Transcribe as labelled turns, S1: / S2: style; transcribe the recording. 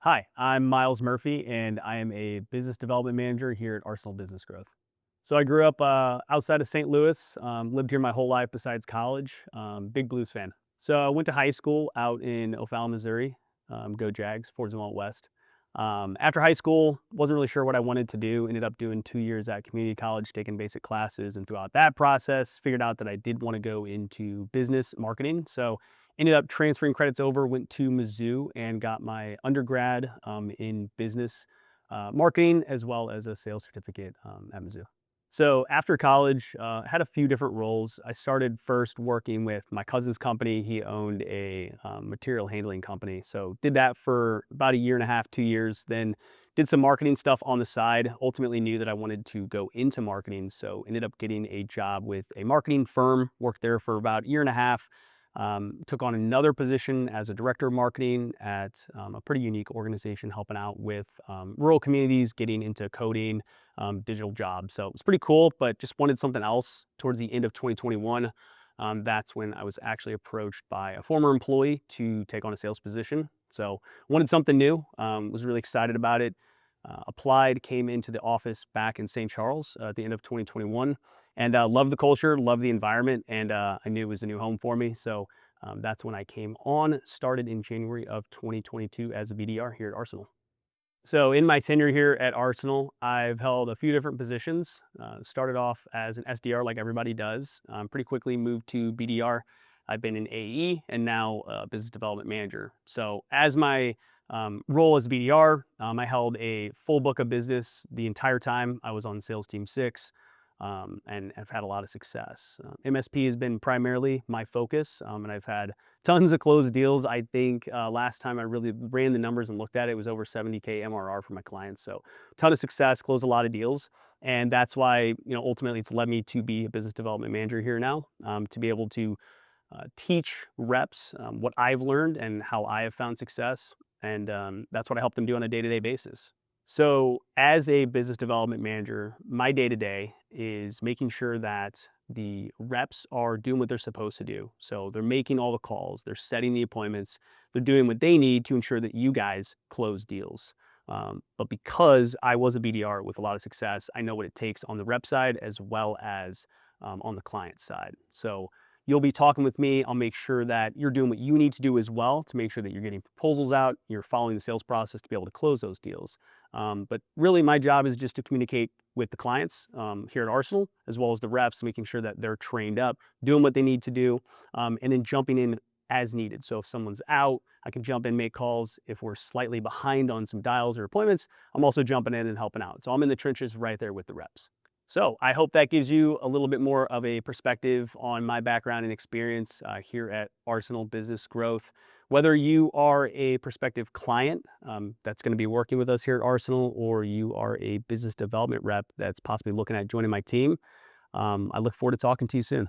S1: Hi, I'm Myles Murphy, and I am a business development manager here at Arsenal Business Growth. So I grew up outside of St. Louis, lived here my whole life besides college. Big Blues fan. So I went to high school out in O'Fallon, Missouri. Go Jags, Fords and West. After high school, wasn't really sure what I wanted to do. Ended up doing 2 years at community college, taking basic classes, and throughout that process, figured out that I did want to go into business marketing. So ended up transferring credits over, went to Mizzou and got my undergrad in business marketing as well as a sales certificate at Mizzou. So after college, had a few different roles. I started first working with my cousin's company. He owned a material handling company. So did that for about a year and a half, 2 years. Then did some marketing stuff on the side. Ultimately knew that I wanted to go into marketing. So ended up getting a job with a marketing firm, worked there for about a year and a half. Took on another position as a director of marketing at a pretty unique organization helping out with rural communities getting into coding, digital jobs. So it was pretty cool, but just wanted something else towards the end of 2021. That's when I was actually approached by a former employee to take on a sales position. So wanted something new, was really excited about it. Applied, came into the office back in St. Charles at the end of 2021 and loved the culture, loved the environment, and I knew it was a new home for me. So that's when I came on, started in January of 2022 as a BDR here at Arsenal. So in my tenure here at Arsenal, I've held a few different positions. Started off as an SDR like everybody does. Pretty quickly moved to BDR. I've been an AE and now a business development manager. So as my role as BDR, I held a full book of business the entire time I was on sales team 6 and have had a lot of success. MSP has been primarily my focus, and I've had tons of closed deals. I think last time I really ran the numbers and looked at it, it was over 70K MRR for my clients. So ton of success, closed a lot of deals. And that's why, ultimately it's led me to be a business development manager here now, to be able to teach reps what I've learned and how I have found success. And that's what I help them do on a day-to-day basis. So as a business development manager, my day-to-day is making sure that the reps are doing what they're supposed to do. So they're making all the calls, they're setting the appointments, they're doing what they need to ensure that you guys close deals. But because I was a BDR with a lot of success, I know what it takes on the rep side as well as on the client side. So you'll be talking with me. I'll make sure that you're doing what you need to do as well to make sure that you're getting proposals out, you're following the sales process to be able to close those deals. But really, my job is just to communicate with the clients here at Arsenal, as well as the reps, making sure that they're trained up, doing what they need to do, and then jumping in as needed. So if someone's out, I can jump in, make calls. If we're slightly behind on some dials or appointments, I'm also jumping in and helping out. So I'm in the trenches right there with the reps. So I hope that gives you a little bit more of a perspective on my background and experience here at Arsenal Business Growth. Whether you are a prospective client that's going to be working with us here at Arsenal, or you are a business development rep that's possibly looking at joining my team, I look forward to talking to you soon.